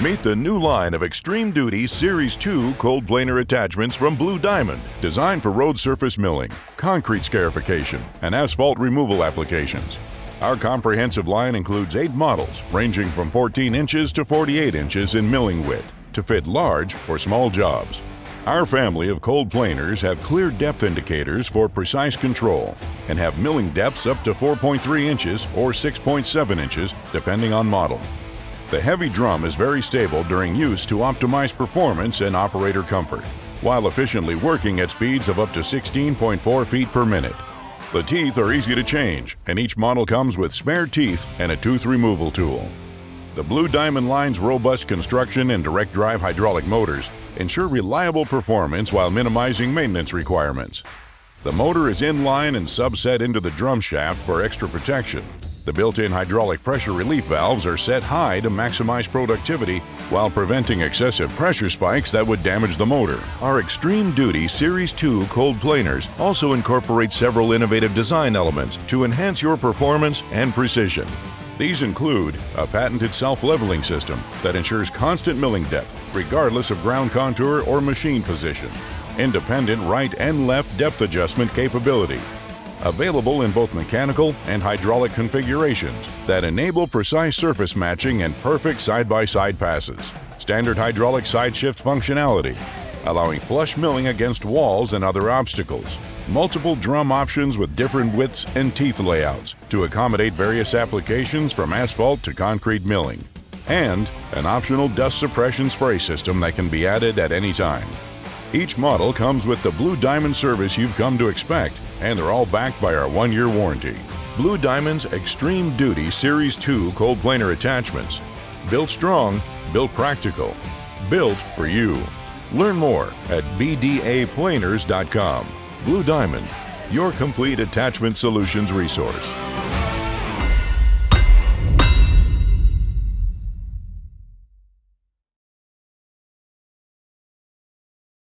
Meet the new line of Extreme Duty Series 2 cold planer attachments from Blue Diamond, designed for road surface milling, concrete scarification, and asphalt removal applications. Our comprehensive line includes 8 models, ranging from 14 inches to 48 inches in milling width, to fit large or small jobs. Our family of cold planers have clear depth indicators for precise control and have milling depths up to 4.3 inches or 6.7 inches, depending on model. The heavy drum is very stable during use to optimize performance and operator comfort, while efficiently working at speeds of up to 16.4 feet per minute. The teeth are easy to change, and each model comes with spare teeth and a tooth removal tool. The Blue Diamond line's robust construction and direct drive hydraulic motors ensure reliable performance while minimizing maintenance requirements. The motor is inline and subset into the drum shaft for extra protection. The built-in hydraulic pressure relief valves are set high to maximize productivity while preventing excessive pressure spikes that would damage the motor. Our Extreme Duty Series 2 cold planers also incorporate several innovative design elements to enhance your performance and precision. These include a patented self-leveling system that ensures constant milling depth, regardless of ground contour or machine position, independent right and left depth adjustment capability, available in both mechanical and hydraulic configurations that enable precise surface matching and perfect side-by-side passes, standard hydraulic side shift functionality, allowing flush milling against walls and other obstacles, multiple drum options with different widths and teeth layouts to accommodate various applications from asphalt to concrete milling, and an optional dust suppression spray system that can be added at any time. Each model comes with the Blue Diamond service you've come to expect, and they're all backed by our 1-year warranty. Blue Diamond's Extreme Duty Series 2 cold planer attachments. Built strong, built practical, built for you. Learn more at bdaplaners.com. Blue Diamond, your complete attachment solutions resource.